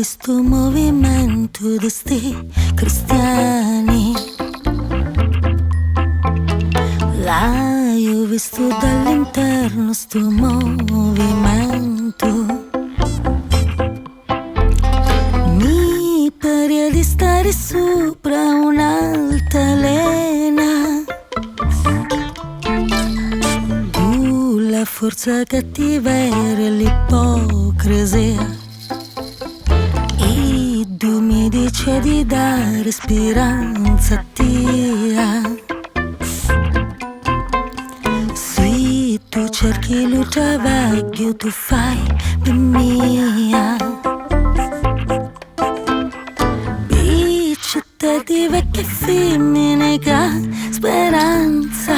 visto un movimento di sti cristiani. Là io ho visto dall'interno sto movimento. Mi pare di stare sopra un'altalena. La forza cattiveria e l'ipocrisia. E tu mi dici di dare speranza a te. Se tu cerchi il travaglio, tu fai per mia. Bicetta di vecchie femmine che speranza.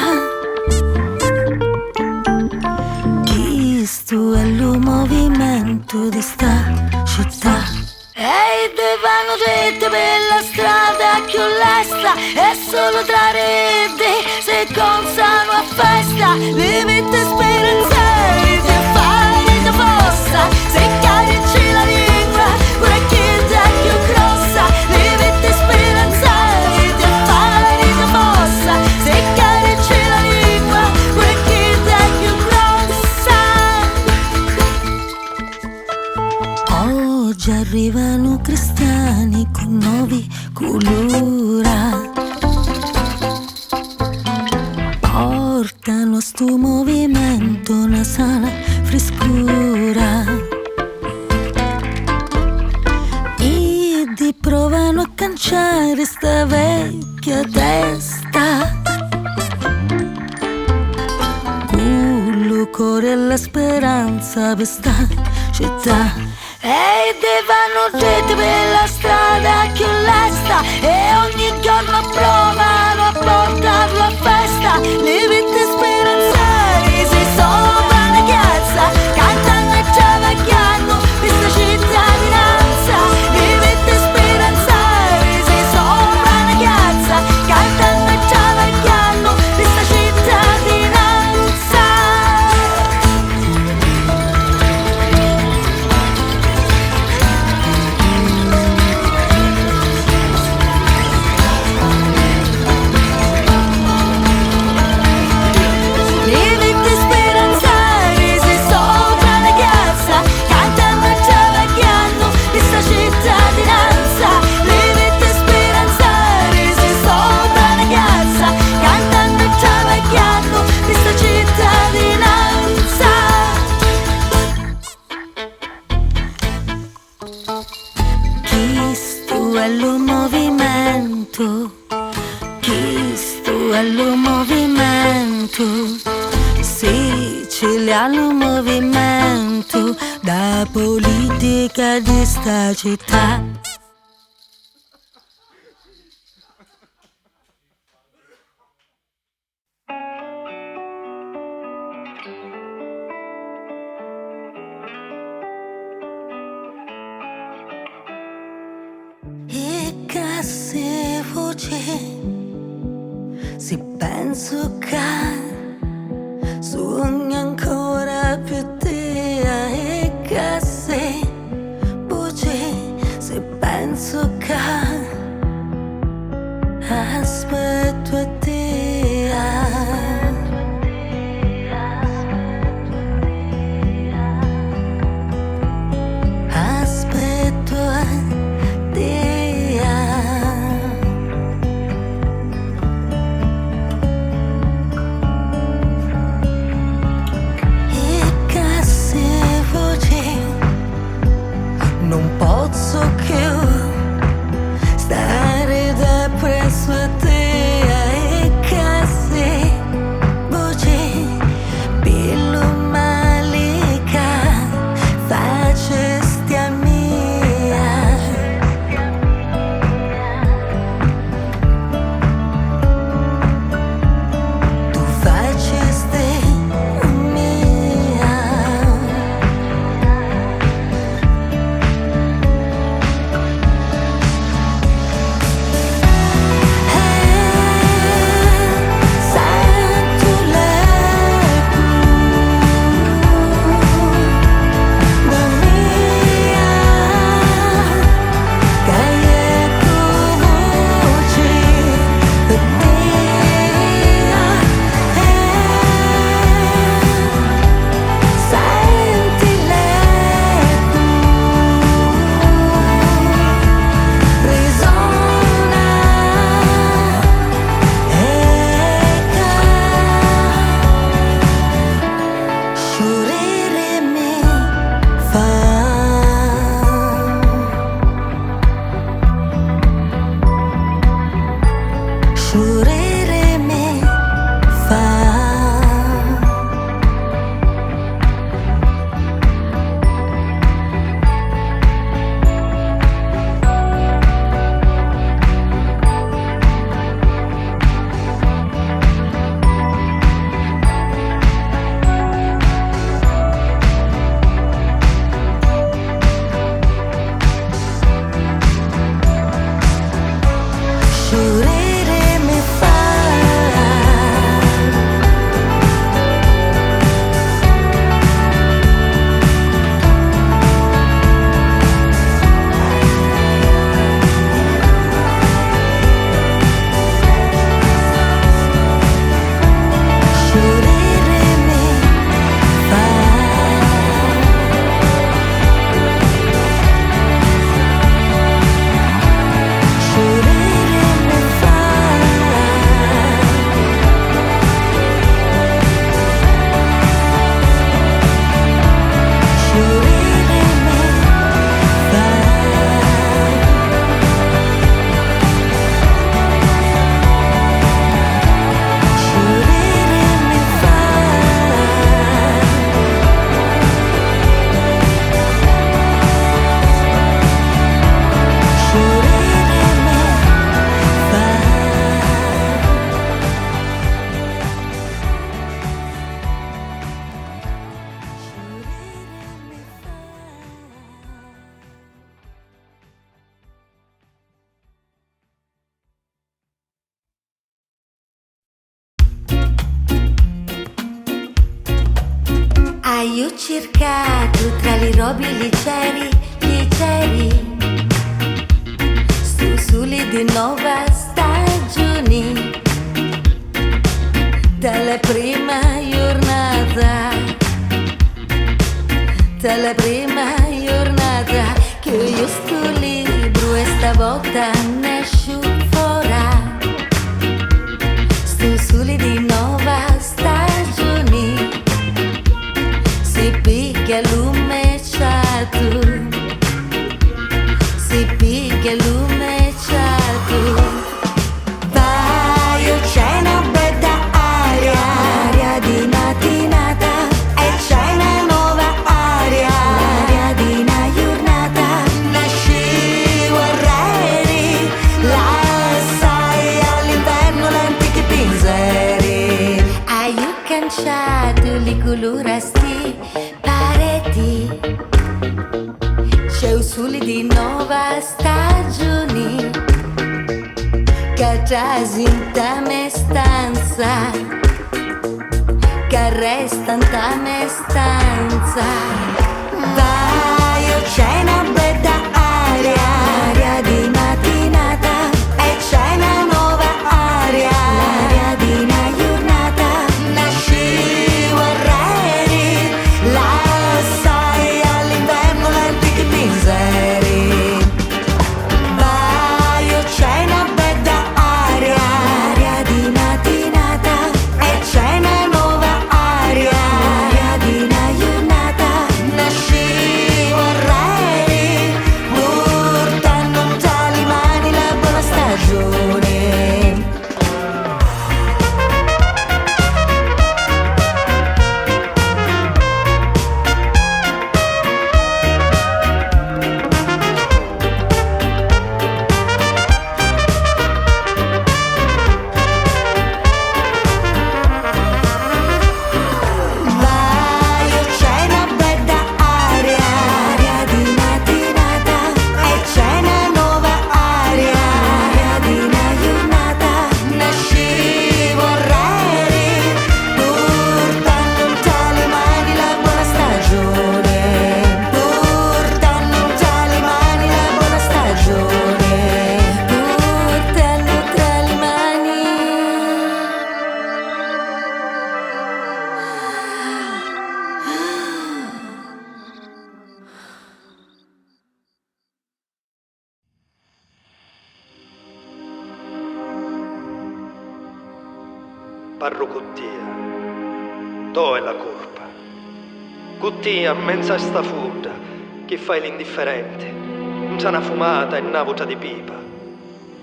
Questo è il movimento di sta città. Ehi, vanno dritte per la strada più lesta. È solo tra rete, se consano a festa. Limite speranzare, se fare da fossa. Se carici la lingua, pure chi è più grossa. Limite speranzare, se fare da fossa. Se carici la lingua, pure chi è più grossa. Oggi arrivano cristiani con nuovi colori. Portano sto movimento una sana frescura. E di provano a canciare sta vecchia testa. Con il cuore e la speranza per sta città. Ehi, vanno dritti per la strada più lesta. E ogni giorno provano a portarlo a festa. Limite speranzare, sei sopra una piazza. Cantando e travagliando questa cittadinanza. Limite speranzare, sei sopra una piazza. Cantando e travagliando questa cittadinanza. Questo è lo movimento, questo è lo movimento, siciliano movimento, da politica di sta città. Se voce, se penso che sogno ancora più te. E che se voce, se penso che aspetto a te. Aspetto a te. Hai cercato tra le robe leggeri, leggeri, stu sole di nuova stagione, dalla prima giornata, dalla prima giornata che io sto libero e stavolta ne esco fuori, stu sole di nuova stagione, si picchia l'umeciato, si picchia l'umeciato. Vai, c'è una bella aria di mattinata e c'è una nuova aria di una giornata. Nasci vorrei, la sai all'inverno l'antichi pensieri. Hai cangiato le colore sti pareti, c'è un sole di nuova stagione che trasinta me stanza, che resta in ta me stanza. Vai, c'è una bella aria di mattinata e c'è una nuova aria di una giornata. Nasci vorrei, la sai all'inverno l'antichi pensieri. Vai, c'è una bella aria di mattinata e c'è una nuova aria di una giornata. Nasci vorrei, portando tra le mani la buona stagione. Vai, c'è una bella aria di mattinata e c'è una nuova aria di una giornata. Nasci vorrei, portando tra le mani la buona stagione, portando tra le mani la buona stagione, portando tra le mani. Parro Cuttia, dove è la colpa? Cuttia, mezza sta fuda, che fai l'indifferente, non c'è una fumata e una vuota di pipa,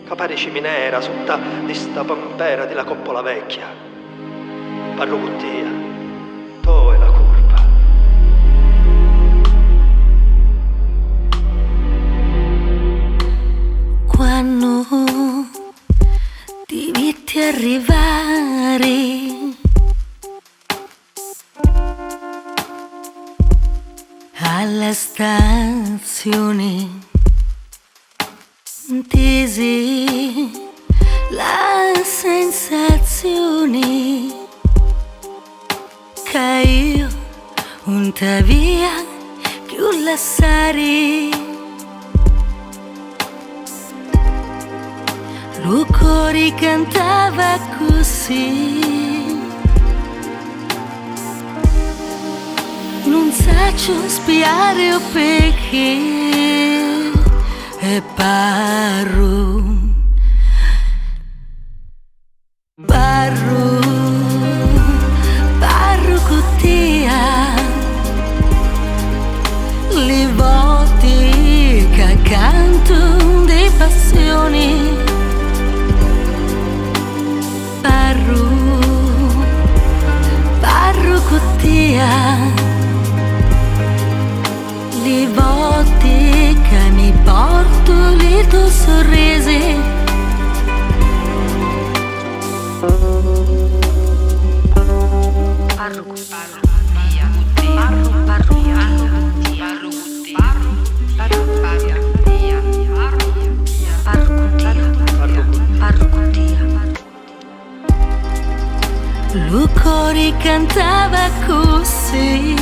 che pare ciminera sotto di sta pampera della coppola vecchia. Parro Cuttia, dove è la colpa? Quando ti vedi arrivare alla stazione, intesi la sensazione che io un ta via più lasciare. Lo cori cantava così, non saccio spiare o perché, e parro, parro, parro Cuttia, le volte che canto di passioni. Parro, parro Cuttia, le volte che mi porto le tue sorrisi. Parro Cuttia, parro, parro Cuttia, parro Cuttia, parro Cuttia, parro Cuttia, parro Cuttia. il cuore cantava così.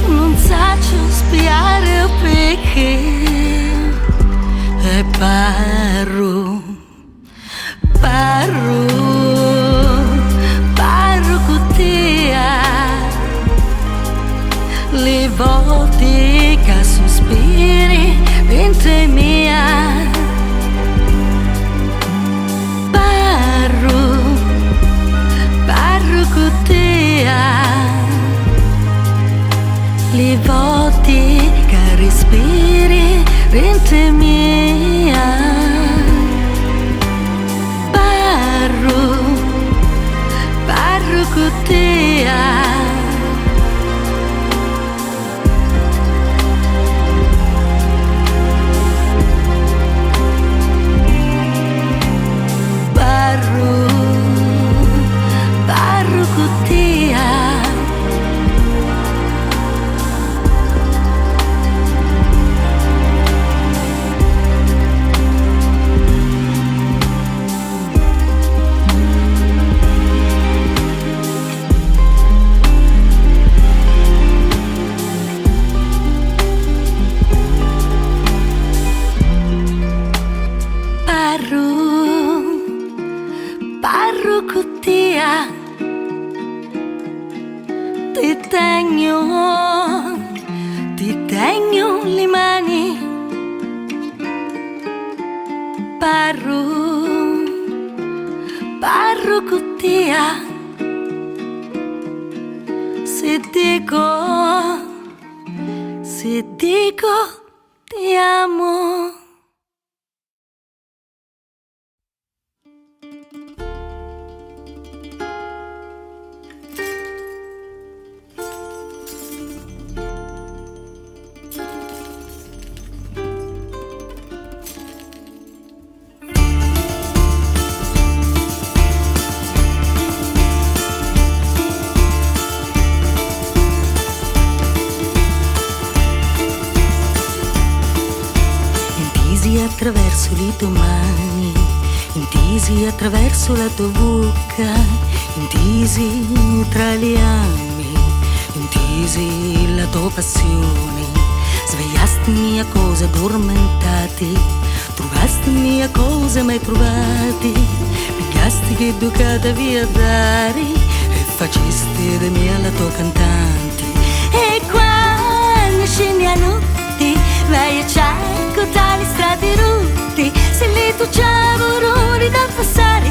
Non saggio spiare perché e parlo con te. Le volte che sospiri mentre mia parlo con te. Le volte che respiri mentre mia parlo con te. Parlo con te. Parlo con te. Ti tengo le mani. Parlo con te. Se dico ti amo. Attraverso le tue mani, intesi attraverso la tua bocca, intesi tra le anime, intesi la tua passione. Svegliastimi a cose addormentate, trovastimi a cose mai trovate, pigliasti che ducata via dare e facesti di me la tua cantante. E quando scendi a notte vai a cerco tra le strade rotte, se le tue ciavoroni da passare,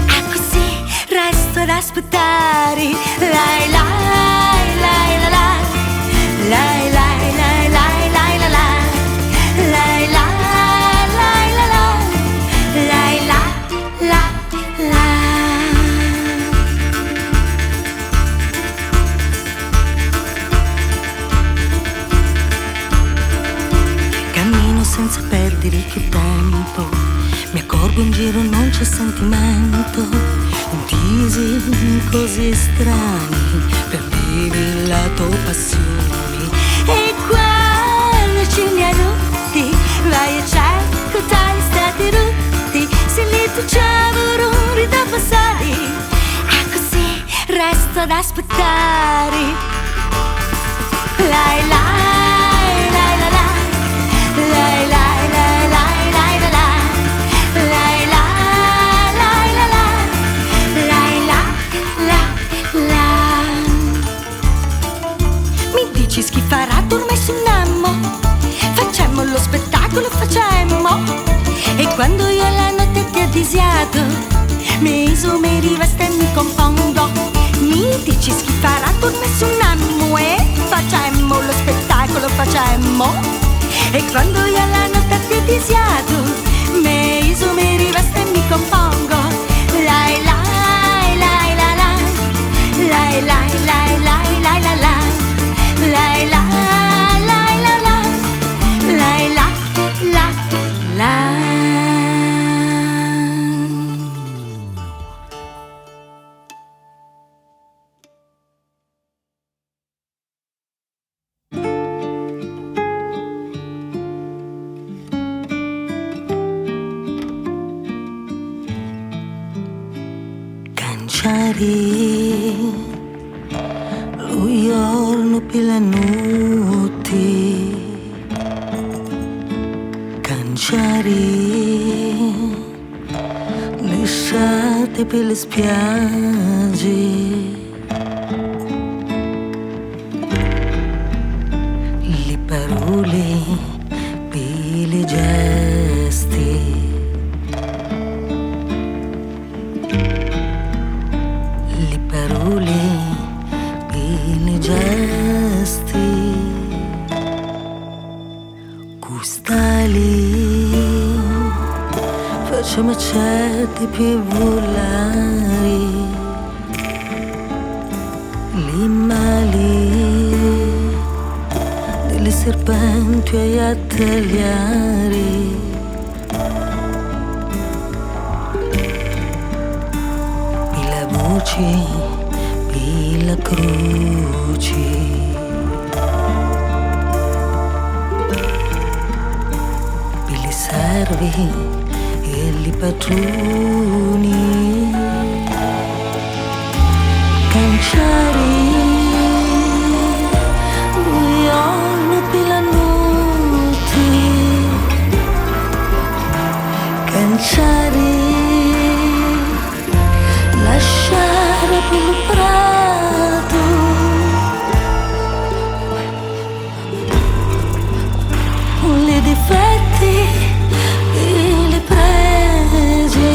ah così resto ad aspettare. Lai lai lai la la, lai lai lai lai lai la la, lai la lai la la, lai la la la. Senza perdere più tempo, mi accorgo in giro non c'è sentimento, intesi così strani, perdevi la tua passione. E quando scendi a notte, vai a cerco tra le strade rotte, se le tue ciavoroni da passare, ah così resto ad aspettare. Lai lai lai la la, lai lai lai lai lai la la, lai la lai la la, lai la la la. Mi dici schifarà dorme su Nammo, facciamo lo spettacolo, facciamo. E quando io la notte ti ho disiato, mi isomeri veste e mi compongo. Mi dici schifarà dorme su Nammo e facciamo lo spettacolo, facciamo. E quando io la notte ti ho disiato, me isomeri veste e mi compongo. Lai lai lai la la, lai lai lai lai lai la la, lai la lai la la, lai la la la. lo giorno per le notti, canciari, l'estate per le spiagge, le parole per le gesti. Le parole e le gesti, custali, facciamo certe per volare, le mali delle serpenti a tagliare. Per la croce, per le serve e i patroni, canciari, buiono per la notte, canciari, lasciare per il prato, le difetti e le pregi,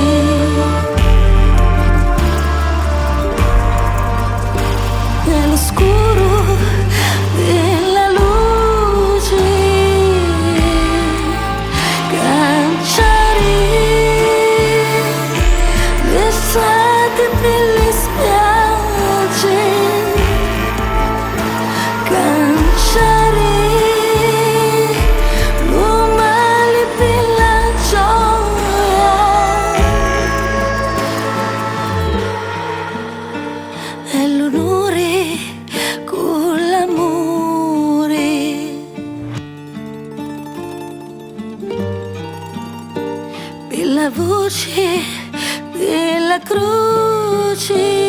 nell'oscuro e la luce, canciari, l'estate per le spiagge, canciari, lo male per la gioia, e l'onore con l'amore, per la voce della croce.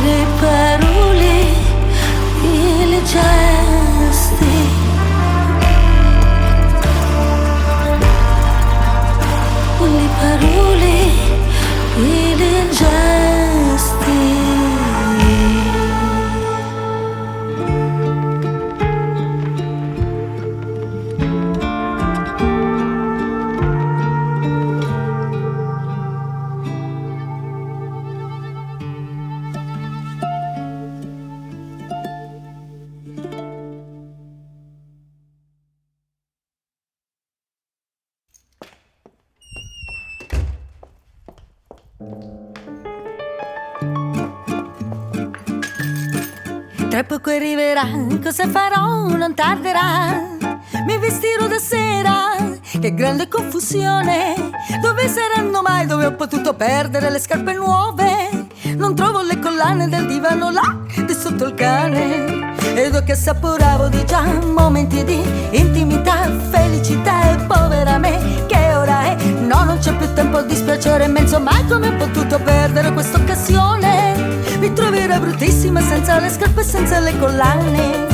Le parole e le gesti, le parole e le gesti. Tra poco arriverà, cosa farò? Non tarderà. Mi vestirò da sera, che grande confusione. Dove saranno mai? Dove ho potuto perdere le scarpe nuove? Non trovo le collane del divano là, di sotto il cane. Ed io che assaporavo di già momenti di intimità, felicità, e povera me, che ora è? No, non c'è più tempo, dispiacere immenso, mai come ho potuto perdere questa occasione? Mi troverò bruttissima senza le scarpe e senza le collane.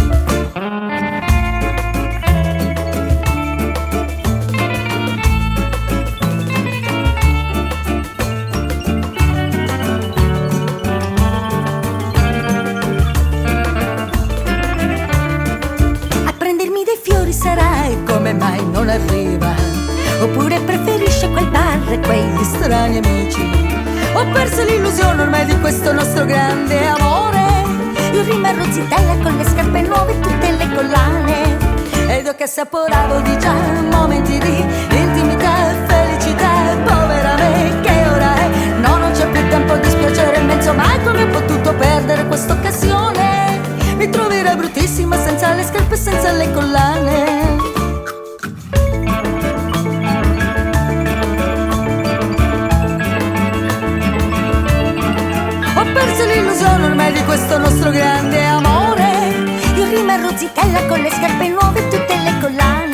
A prendermi dei fiori sarai, come mai non arriva? Oppure preferisce quel bar e quegli strani amici? Ho perso l'illusione ormai di questo nostro grande amore. Io rimarrò zitella con le scarpe nuove e tutte le collane. Ed io che assaporavo di già momenti di intimità e felicità, povera me, che ora è? No, non c'è più tempo, dispiacere immenso, mai come ho potuto perdere questa occasione? Mi troverò bruttissima senza le scarpe e senza le collane. zitella con le scarpe nuove e tutte le collane.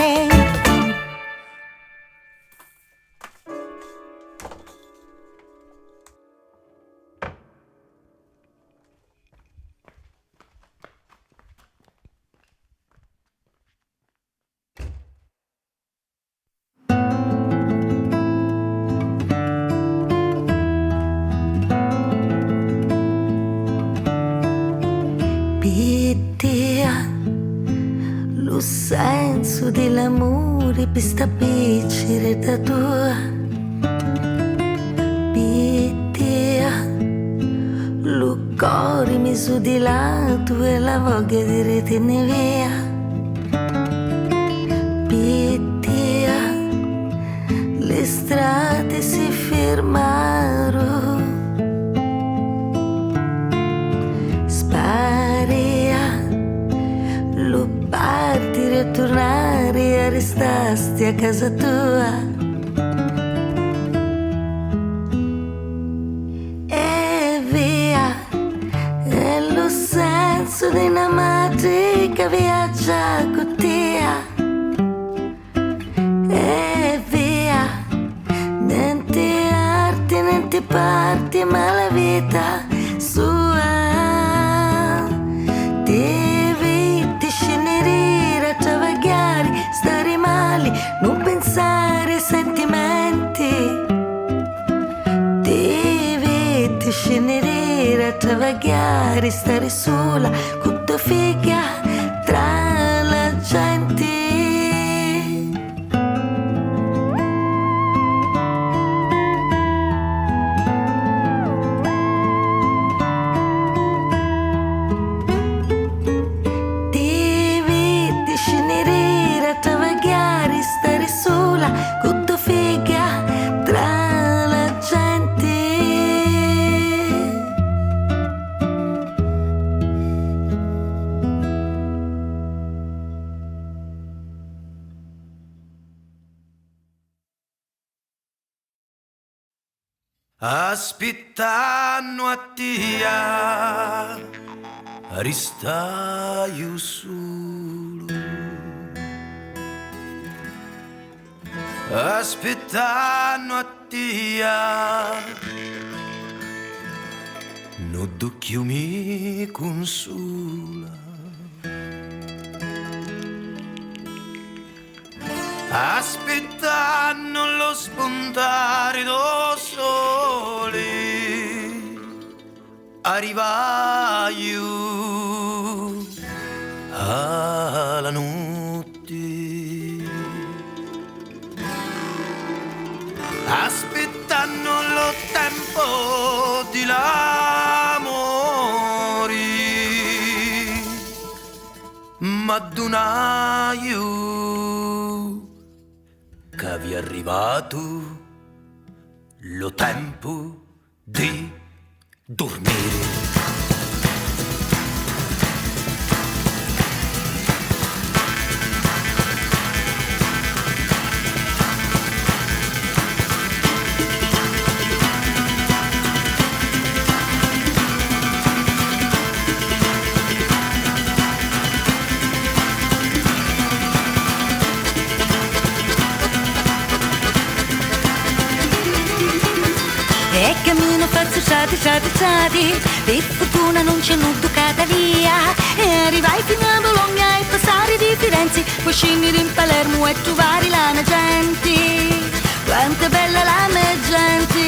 Lo senso dell'amore per stabilire da tua pittia, lo cuore messo di lato e la voglia di retene via. Pittia, le strade si fermarono, lo partire e tornare e restasti a casa tua. E via, è lo senso di una magica viaggia con te. E via, niente arte, niente parti, ma la vita sua. Stare male, non pensare ai sentimenti. Devi scegliere a travagliare, stare sola con tua figlia tra la gente. Stare sola con tua figlia tra la gente. Aspettando a tia, ristaio solo. Aspettando a tia, non ducchio mi consola. Aspettando lo spuntare do sole, arrivaio alla notte. Aspettando lo tempo di l'amore, ma donaio che vi è arrivato lo tempo di dormire. E cammino faccio ciati, per fortuna non c'è nudo cata via. E arrivai fino a Bologna e passare di Firenze, poi scendere in Palermo e trovare la mia gente. Quanto è bella la mia gente.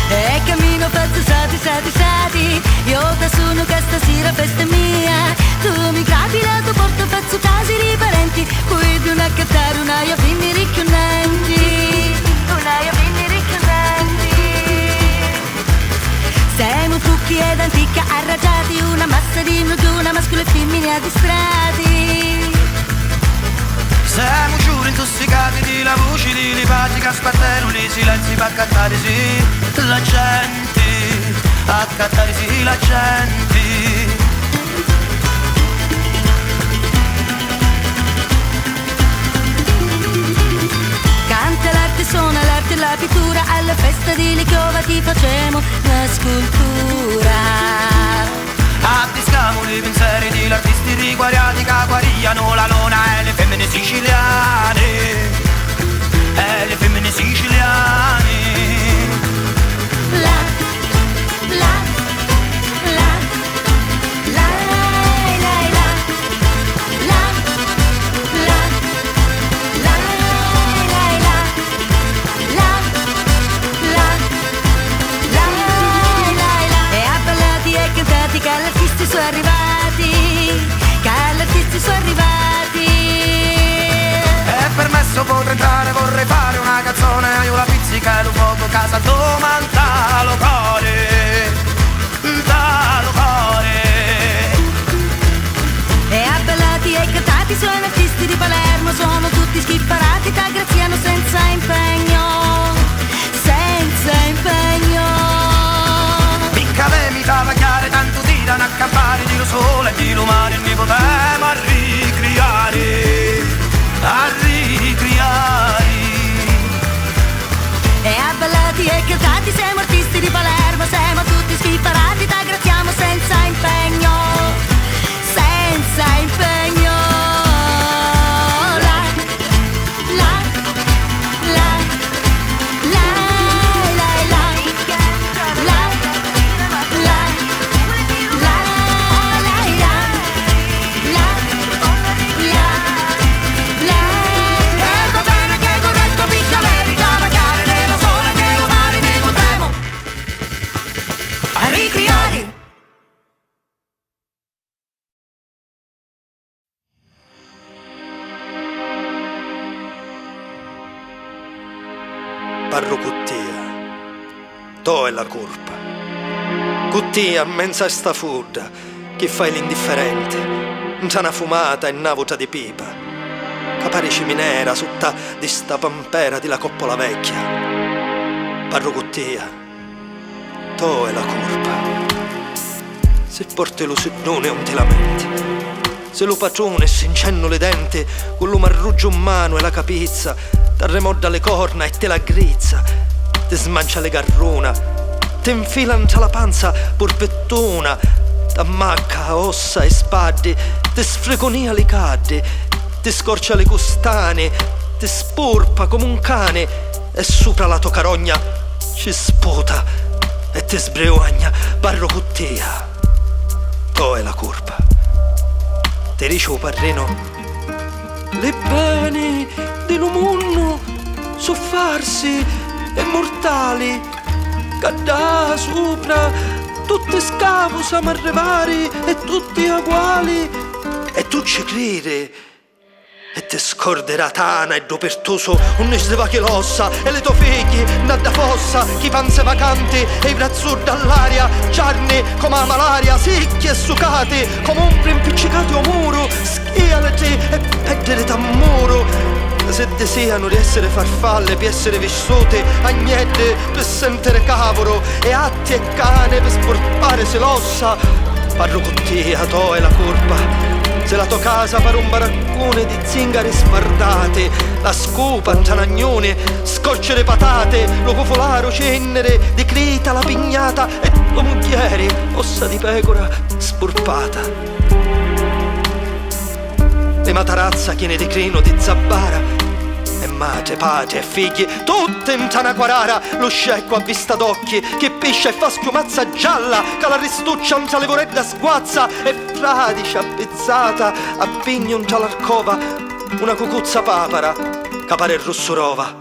E cammino faccio ciati, io da sono che stasera festa mia. Tu mi capi la tua porta, faccio casi di parenti, poi di una cattare una io finire chiudenti. Una io finire chiudenti. Siamo trucchi ed antica arraggiati, una massa di nuduna, mascolo e femmine addistrati. Siamo giuri intossicati di la voce di lipati che aspettano i silenzi per accattare sì la gente, accattare sì la gente. Canta l'arte, suona l'arte, la pittura, alla festa festa di Lichiova ti facemo la scultura. Addiscamo i pensieri di artisti riguariati che guarigliano la luna e le femmine siciliane, e le femmine siciliane. La, la, la, la, la, la, la, la, la, la. E abbellati e cantati che gli artisti sono arrivati, che gli artisti sono arrivati. È permesso, potrei entrare, vorrei fare una canzone. Io la pizzica e lo fuoco, casa domanda lo cuore, da lo cuore. E abbellati e cantati sono artisti di Palermo, sono tutti schipparati, t'aggraziano senza impegno, senza impegno. Piccave mi fa vagliare, tanto tirano a campare, di lo sole e di lo mare, mi potremo a ricriare, a ricriare. E abbellati e cantati siamo artisti di Palermo, siamo tutti schipparati, t'aggraziamo senza impegno, senza impegno. La, la, la, la, la, la, la, la, la, E va bene che è corretto, piccaveri, cavacare nello sole, nello mare, ne potremo a ricriare. Parro Cuttia, to è la colpa. Cuttia, mensa sta fudda, che fai l'indifferente, c'è una fumata e una vota di pipa, che pare ciminera sutta di sta pampera di la coppola vecchia. Parro Cuttia, to è la colpa. Se porti lo sedone non ti lamenti, se lo patrone si incenno le denti, con lo marruggio in mano e la capizza, t'arremodda le corna e te la grizza, ti smancia le garruna, ti infila tra la panza porpettona, t'ammacca ossa e spade, ti sfreconia le cadde, ti scorcia le costane, ti sporpa come un cane e sopra la tua carogna ci sputa e ti sbreogna. Parro Cuttia, to è la colpa. Ti dice parreno, le pene di un mondo soffarsi e mortali, cadà sopra tutti scavo siamo arrivati e tutti uguali, e tu ci credi e te scorderà tana e dopertoso un nesdeva che l'ossa e le tue figlie nada fossa, chi panze vacanti e i brazzur dall'aria, giarni come la malaria, sicchi e sucati come ombre impiccicati o muro, schialati e peddere t'ammuro. Se desiano di essere farfalle per essere vissute, agnette per sentire cavolo e atti e cane per sporpare se l'ossa. Parro Cuttia, to è la colpa. Se la tua casa pare un baraccone di zingari sfardate, la scopa, un tanagnone, scocce le patate, lo cofolaro, cenere, di crita, la pignata e lo mucchiere, ossa di pecora spurpata. Le matarazza chiene di crino di zabbara, e madre, padre e figli, tutte in tanaquarara, lo scecco a vista d'occhi, che piscia e fa schiumazza gialla, che la ristuccia un tra le voredda sguazza, e fradice appezzata, a pigno un tra l'arcova, una cucuzza papara, che pare rossurova.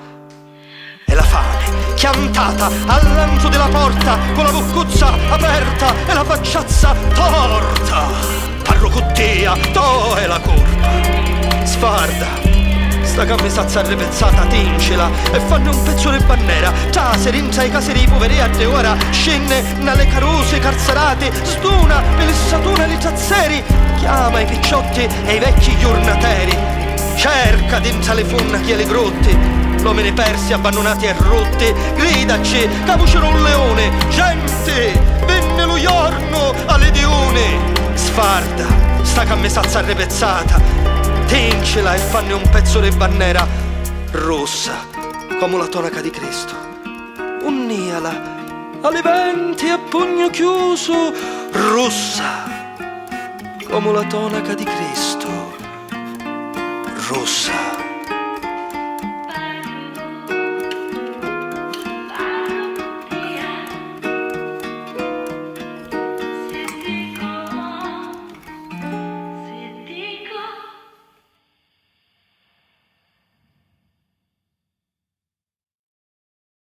E la fame, chiantata all'antro della porta, con la boccuzza aperta e la facciazza torta. Parro Cuttia, to è la colpa. Sfarda, sta camisazza arrepezzata, tincela e fanno un pezzo di bandiera. Già rinza i caseri poveri a te ora, scende nelle carose carcerate, stuna pelissatuna li zazzeri, chiama i picciotti e i vecchi giornateri, cerca dentro le funna chi le grotte, uomini persi abbandonati e rotti, gridaci, cavucero un leone, gente, venne lo giorno alle dione. Sfarda, sta camisazza arrepezzata, tincela e fanne un pezzo di bandiera rossa come la tonaca di Cristo. punniala, alle venti a pugno chiuso, rossa, come la tonaca di Cristo, rossa.